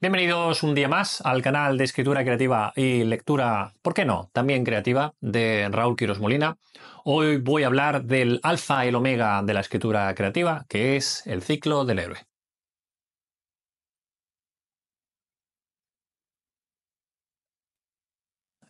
Bienvenidos un día más al canal de escritura creativa y lectura, ¿por qué no?, también creativa, de Raúl Quirós Molina. Hoy voy a hablar del alfa y el omega de la escritura creativa, que es el ciclo del héroe.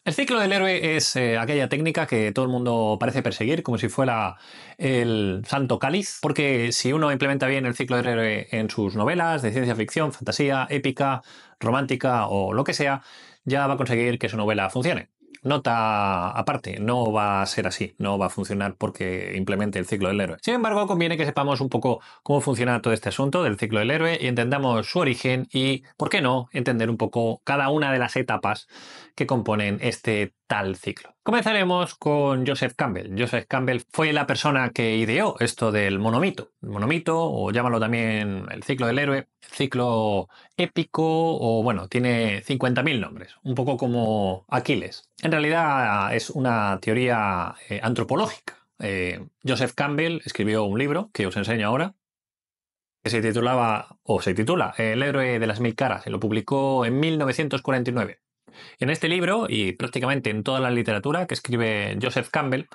El ciclo del héroe es aquella técnica que todo el mundo parece perseguir como si fuera el santo cáliz, porque si uno implementa bien el ciclo del héroe en sus novelas de ciencia ficción, fantasía, épica, romántica o lo que sea, ya va a conseguir que su novela funcione. Nota aparte, no va a ser así, no va a funcionar porque implemente el ciclo del héroe. Sin embargo, conviene que sepamos un poco cómo funciona todo este asunto del ciclo del héroe y entendamos su origen y, ¿por qué no?, entender un poco cada una de las etapas que componen este tal ciclo. Comenzaremos con Joseph Campbell. Joseph Campbell fue la persona que ideó esto del monomito. El monomito, o llámalo también el ciclo del héroe, el ciclo épico, o bueno, tiene 50.000 nombres, un poco como Aquiles. En realidad es una teoría antropológica. Joseph Campbell escribió un libro que os enseño ahora, que se titulaba, o se titula, El héroe de las mil caras, y lo publicó en 1949. En este libro, y prácticamente en toda la literatura que escribe Joseph Campbell,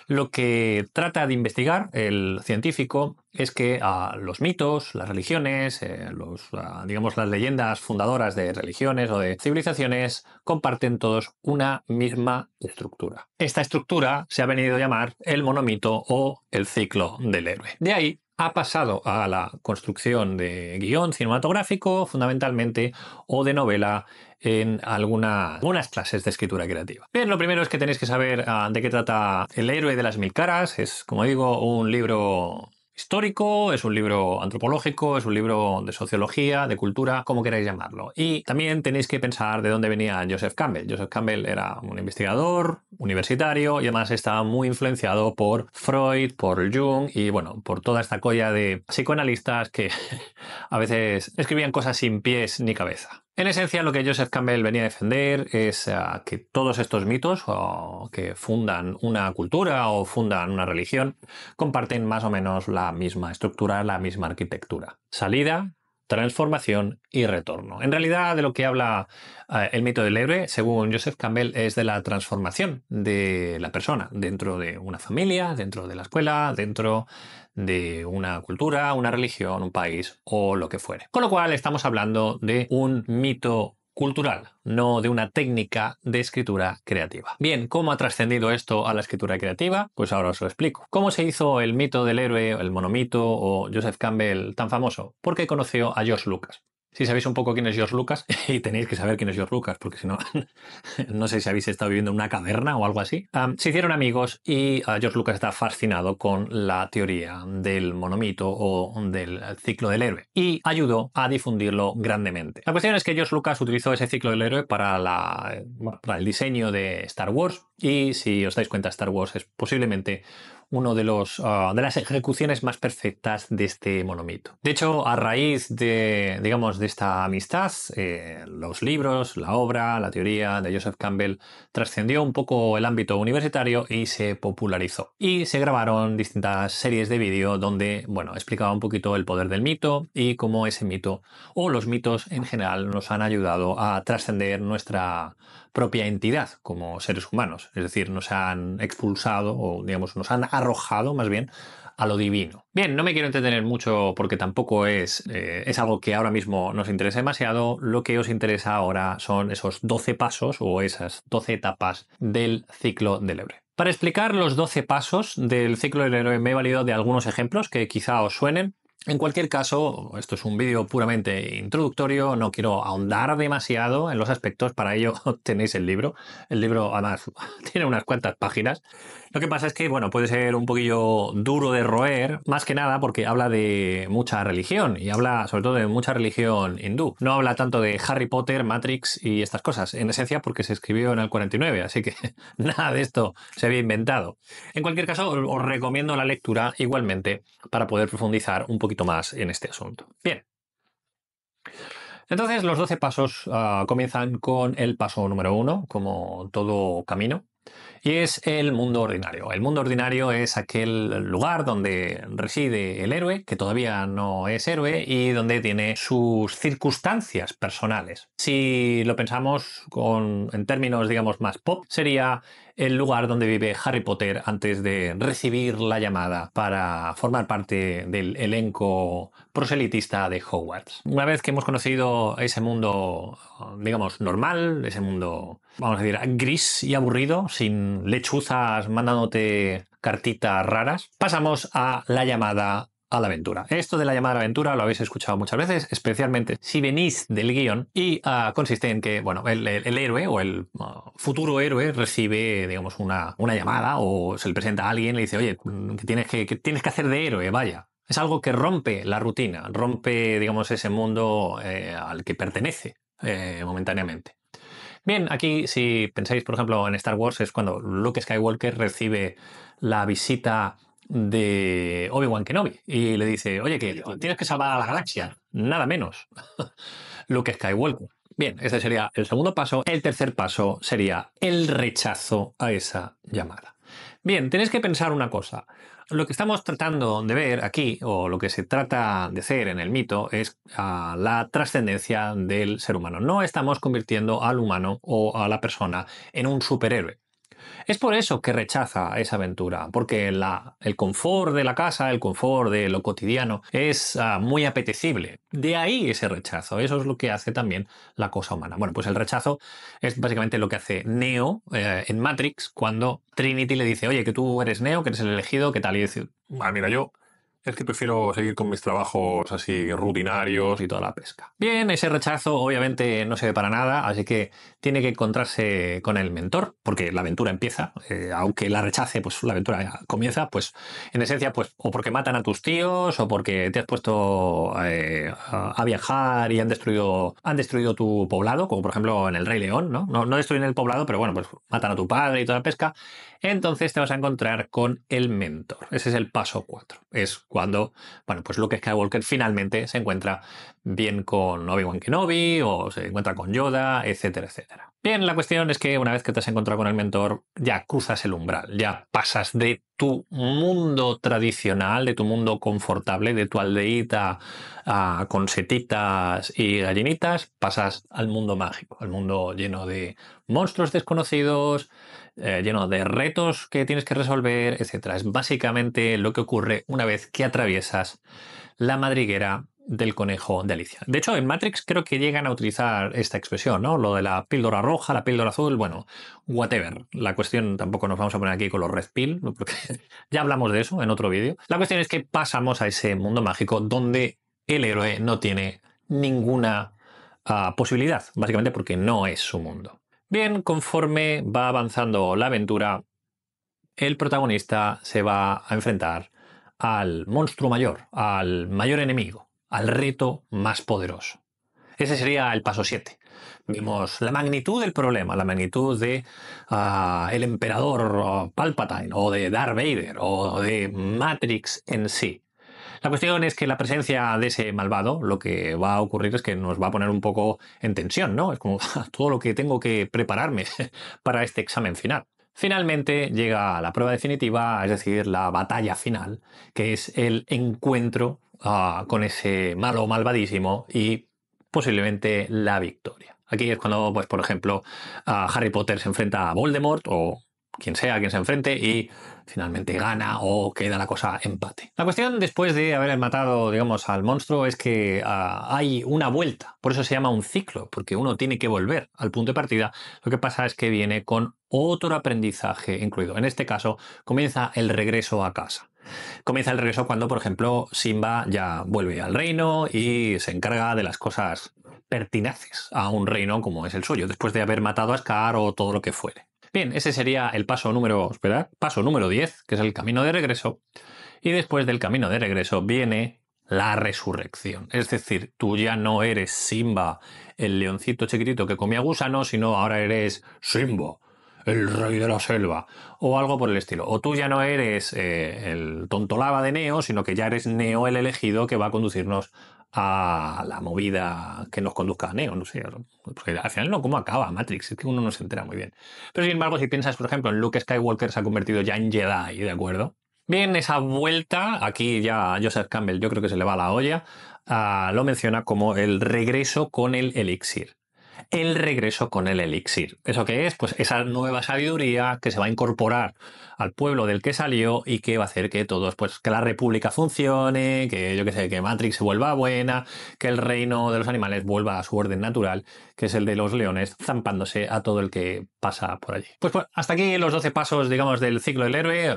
lo que trata de investigar el científico es que los mitos, las religiones, digamos las leyendas fundadoras de religiones o de civilizaciones comparten todos una misma estructura. Esta estructura se ha venido a llamar el monomito o el ciclo del héroe. De ahí ha pasado a la construcción de guión cinematográfico, fundamentalmente, o de novela en algunas clases de escritura creativa. Bien, lo primero es que tenéis que saber de qué trata El héroe de las mil caras. Es, como digo, un libro histórico, es un libro antropológico, es un libro de sociología, de cultura, como queráis llamarlo. Y también tenéis que pensar de dónde venía Joseph Campbell. Joseph Campbell era un investigador universitario y además estaba muy influenciado por Freud, por Jung y bueno, por toda esta colla de psicoanalistas que a veces escribían cosas sin pies ni cabeza. En esencia, lo que Joseph Campbell venía a defender es que todos estos mitos que fundan una cultura o fundan una religión comparten más o menos la misma estructura, la misma arquitectura. Salida, transformación y retorno. En realidad, de lo que habla el mito del héroe, según Joseph Campbell, es de la transformación de la persona dentro de una familia, dentro de la escuela, dentro de una cultura, una religión, un país o lo que fuere. Con lo cual estamos hablando de un mito cultural, no de una técnica de escritura creativa. Bien, ¿cómo ha trascendido esto a la escritura creativa? Pues ahora os lo explico. ¿Cómo se hizo el mito del héroe, el monomito o Joseph Campbell tan famoso? Porque conoció a George Lucas. Si sabéis un poco quién es George Lucas, y tenéis que saber quién es George Lucas, porque si no, no sé si habéis estado viviendo en una caverna o algo así. Se hicieron amigos y George Lucas está fascinado con la teoría del monomito o del ciclo del héroe y ayudó a difundirlo grandemente. La cuestión es que George Lucas utilizó ese ciclo del héroe para el diseño de Star Wars y si os dais cuenta, Star Wars es posiblemente uno de las ejecuciones más perfectas de este monomito. De hecho, a raíz de esta amistad, los libros, la obra, la teoría de Joseph Campbell trascendió un poco el ámbito universitario y se popularizó. Y se grabaron distintas series de vídeo donde, bueno, explicaba un poquito el poder del mito y cómo ese mito o los mitos en general nos han ayudado a trascender nuestra propia entidad como seres humanos, es decir, nos han expulsado o digamos nos han arrojado más bien a lo divino. Bien, no me quiero entretener mucho porque tampoco es algo que ahora mismo nos interese demasiado. Lo que os interesa ahora son esos 12 pasos o esas 12 etapas del ciclo del héroe. Para explicar los 12 pasos del ciclo del héroe me he valido de algunos ejemplos que quizá os suenen. En cualquier caso, esto es un vídeo puramente introductorio, no quiero ahondar demasiado en los aspectos, para ello tenéis el libro. El libro además tiene unas cuantas páginas. Lo que pasa es que, bueno, puede ser un poquillo duro de roer, más que nada porque habla de mucha religión y habla sobre todo de mucha religión hindú. No habla tanto de Harry Potter, Matrix y estas cosas, en esencia porque se escribió en el 49, así que nada de esto se había inventado. En cualquier caso, os recomiendo la lectura igualmente para poder profundizar un poquito más en este asunto. Bien. Entonces, los 12 pasos comienzan con el paso número 1, como todo camino, Y es el mundo ordinario. El mundo ordinario es aquel lugar donde reside el héroe, que todavía no es héroe, y donde tiene sus circunstancias personales. Si lo pensamos en términos, digamos, más pop, sería el lugar donde vive Harry Potter antes de recibir la llamada para formar parte del elenco proselitista de Hogwarts. Una vez que hemos conocido ese mundo, digamos, normal, ese mundo, vamos a decir, gris y aburrido, sin lechuzas mandándote cartitas raras, pasamos a la llamada a la aventura. Esto de la llamada a la aventura lo habéis escuchado muchas veces, especialmente si venís del guión, y consiste en que, bueno, el héroe o el futuro héroe recibe, digamos, una llamada o se le presenta a alguien y le dice, oye, que tienes que hacer de héroe, vaya. Es algo que rompe la rutina, rompe, digamos, ese mundo al que pertenece momentáneamente. Bien, aquí si pensáis, por ejemplo, en Star Wars es cuando Luke Skywalker recibe la visita de Obi-Wan Kenobi y le dice, oye, que tienes que salvar a la galaxia, nada menos. Luke Skywalker. Bien, ese sería el segundo paso. El tercer paso sería el rechazo a esa llamada. Bien, tenéis que pensar una cosa. Lo que estamos tratando de ver aquí, o lo que se trata de hacer en el mito, es la trascendencia del ser humano. No estamos convirtiendo al humano o a la persona en un superhéroe. Es por eso que rechaza esa aventura, porque el confort de la casa, el confort de lo cotidiano es muy apetecible. De ahí ese rechazo, eso es lo que hace también la cosa humana. Bueno, pues el rechazo es básicamente lo que hace Neo en Matrix cuando Trinity le dice, oye, que tú eres Neo, que eres el elegido, ¿qué tal? Y dice, mira, yo es que prefiero seguir con mis trabajos así rutinarios y toda la pesca. Bien, ese rechazo obviamente no se ve para nada, así que tiene que encontrarse con el mentor, porque la aventura empieza, aunque la rechace, pues la aventura ya comienza, pues en esencia, pues o porque matan a tus tíos, o porque te has puesto a viajar y han destruido tu poblado, como por ejemplo en el Rey León, ¿no? No destruyen el poblado, pero bueno, pues matan a tu padre y toda la pesca. Entonces te vas a encontrar con el mentor. Ese es el paso 4. Es cuando, bueno, pues Luke Skywalker finalmente se encuentra bien con Obi-Wan Kenobi o se encuentra con Yoda, etcétera, etcétera. Bien, la cuestión es que una vez que te has encontrado con el mentor, ya cruzas el umbral, ya pasas de tu mundo tradicional, de tu mundo confortable, de tu aldeíta con setitas y gallinitas, pasas al mundo mágico, al mundo lleno de monstruos desconocidos, lleno de retos que tienes que resolver, etcétera. Es básicamente lo que ocurre una vez que atraviesas la madriguera del conejo de Alicia. De hecho, en Matrix creo que llegan a utilizar esta expresión, ¿no? Lo de la píldora roja, la píldora azul, bueno, whatever. La cuestión tampoco nos vamos a poner aquí con los red pill, porque ya hablamos de eso en otro vídeo. La cuestión es que pasamos a ese mundo mágico donde el héroe no tiene ninguna posibilidad, básicamente porque no es su mundo. Bien, conforme va avanzando la aventura, el protagonista se va a enfrentar al monstruo mayor, al mayor enemigo, al reto más poderoso. Ese sería el paso 7. Vimos la magnitud del problema, la magnitud de el emperador Palpatine o de Darth Vader o de Matrix en sí. La cuestión es que la presencia de ese malvado, lo que va a ocurrir es que nos va a poner un poco en tensión, ¿no? Es como todo lo que tengo que prepararme para este examen final. Finalmente llega la prueba definitiva, es decir, la batalla final, que es el encuentro con ese malo malvadísimo y posiblemente la victoria. Aquí es cuando, pues, por ejemplo, Harry Potter se enfrenta a Voldemort o quien sea quien se enfrente y finalmente gana o queda la cosa empate. La cuestión después de haber matado, digamos, al monstruo es que hay una vuelta, por eso se llama un ciclo, porque uno tiene que volver al punto de partida. Lo que pasa es que viene con otro aprendizaje incluido. En este caso, comienza el regreso a casa. Comienza el regreso cuando, por ejemplo, Simba ya vuelve al reino y se encarga de las cosas pertinaces a un reino como es el suyo, después de haber matado a Scar o todo lo que fuere. Bien, ese sería el paso número 10, que es el camino de regreso. Y después del camino de regreso viene la resurrección. Es decir, tú ya no eres Simba, el leoncito chiquitito que comía gusanos, sino ahora eres Simba, el rey de la selva, o algo por el estilo. O tú ya no eres el tontolaba de Neo, sino que ya eres Neo el elegido que va a conducirnos a la movida que nos conduzca a Neo, no sé, porque al final no, ¿cómo acaba Matrix? Es que uno no se entera muy bien. Pero sin embargo, si piensas, por ejemplo, en Luke Skywalker se ha convertido ya en Jedi, ¿de acuerdo? Bien, esa vuelta, aquí ya Joseph Campbell yo creo que se le va la olla, lo menciona como el regreso con el elixir. El regreso con el elixir. ¿Eso qué es? Pues esa nueva sabiduría que se va a incorporar al pueblo del que salió y que va a hacer que todos, pues que la república funcione, que yo qué sé, que Matrix se vuelva buena, que el reino de los animales vuelva a su orden natural, que es el de los leones, zampándose a todo el que pasa por allí. Pues hasta aquí los 12 pasos, digamos, del ciclo del héroe.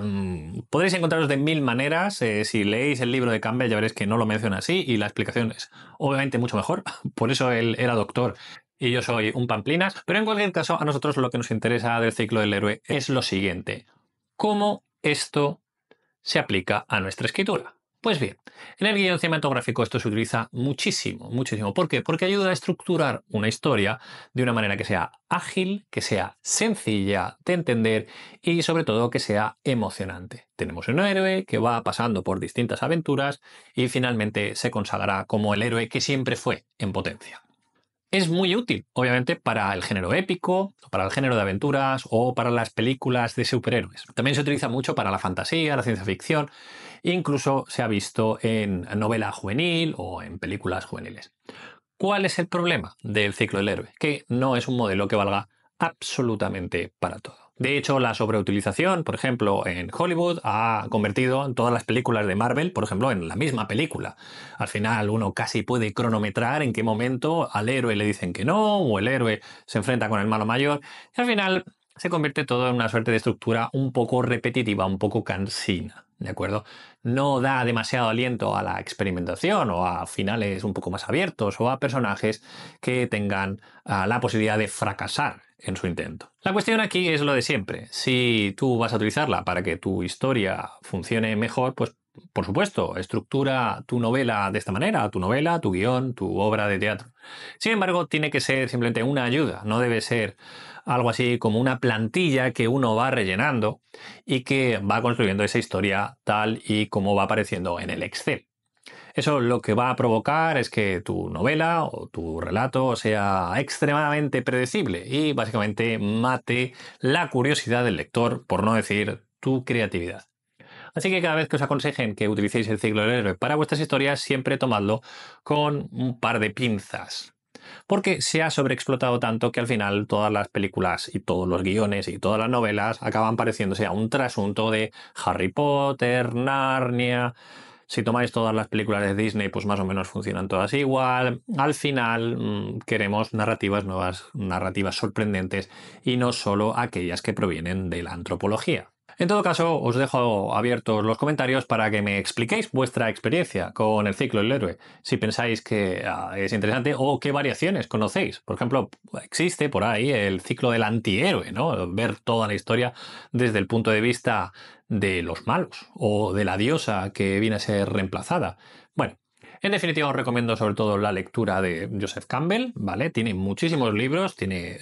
Podréis encontraros de mil maneras. Si leéis el libro de Campbell ya veréis que no lo menciona así y la explicación es obviamente mucho mejor. Por eso él era doctor y yo soy un pamplinas, pero en cualquier caso a nosotros lo que nos interesa del ciclo del héroe es lo siguiente: ¿cómo esto se aplica a nuestra escritura? Pues bien, en el guion cinematográfico esto se utiliza muchísimo, muchísimo. ¿Por qué? Porque ayuda a estructurar una historia de una manera que sea ágil, que sea sencilla de entender y sobre todo que sea emocionante. Tenemos un héroe que va pasando por distintas aventuras y finalmente se consagrará como el héroe que siempre fue en potencia. Es muy útil, obviamente, para el género épico, para el género de aventuras o para las películas de superhéroes. También se utiliza mucho para la fantasía, la ciencia ficción, e incluso se ha visto en novela juvenil o en películas juveniles. ¿Cuál es el problema del ciclo del héroe? Que no es un modelo que valga absolutamente para todo. De hecho, la sobreutilización, por ejemplo, en Hollywood ha convertido en todas las películas de Marvel, por ejemplo, en la misma película. Al final uno casi puede cronometrar en qué momento al héroe le dicen que no, o el héroe se enfrenta con el malo mayor, y al final se convierte todo en una suerte de estructura un poco repetitiva, un poco cansina, ¿de acuerdo? No da demasiado aliento a la experimentación o a finales un poco más abiertos o a personajes que tengan la posibilidad de fracasar en su intento. La cuestión aquí es lo de siempre. Si tú vas a utilizarla para que tu historia funcione mejor, pues por supuesto, estructura tu novela de esta manera, tu novela, tu guión, tu obra de teatro. Sin embargo, tiene que ser simplemente una ayuda, no debe ser algo así como una plantilla que uno va rellenando y que va construyendo esa historia tal y como va apareciendo en el Excel. Eso lo que va a provocar es que tu novela o tu relato sea extremadamente predecible y básicamente mate la curiosidad del lector, por no decir tu creatividad. Así que cada vez que os aconsejen que utilicéis el ciclo del héroe para vuestras historias, siempre tomadlo con un par de pinzas. Porque se ha sobreexplotado tanto que al final todas las películas y todos los guiones y todas las novelas acaban pareciéndose a un trasunto de Harry Potter, Narnia. Si tomáis todas las películas de Disney, pues más o menos funcionan todas igual. Al final queremos narrativas nuevas, narrativas sorprendentes y no solo aquellas que provienen de la antropología. En todo caso, os dejo abiertos los comentarios para que me expliquéis vuestra experiencia con el ciclo del héroe. Si pensáis que es interesante o qué variaciones conocéis. Por ejemplo, existe por ahí el ciclo del antihéroe, ¿no? Ver toda la historia desde el punto de vista de los malos o de la diosa que viene a ser reemplazada. Bueno, en definitiva os recomiendo sobre todo la lectura de Joseph Campbell, ¿vale? Tiene muchísimos libros, tiene,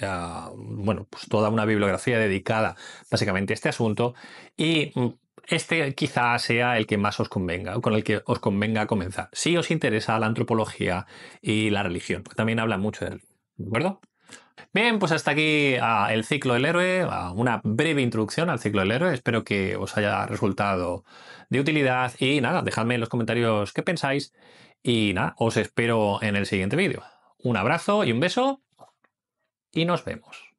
bueno, pues toda una bibliografía dedicada básicamente a este asunto y este quizá sea el que más os convenga, con el que os convenga comenzar. Si os interesa la antropología y la religión, pues también habla mucho de él, ¿de acuerdo? Bien, pues hasta aquí el ciclo del héroe, una breve introducción al ciclo del héroe. Espero que os haya resultado de utilidad y nada, dejadme en los comentarios qué pensáis y nada, os espero en el siguiente vídeo. Un abrazo y un beso y nos vemos.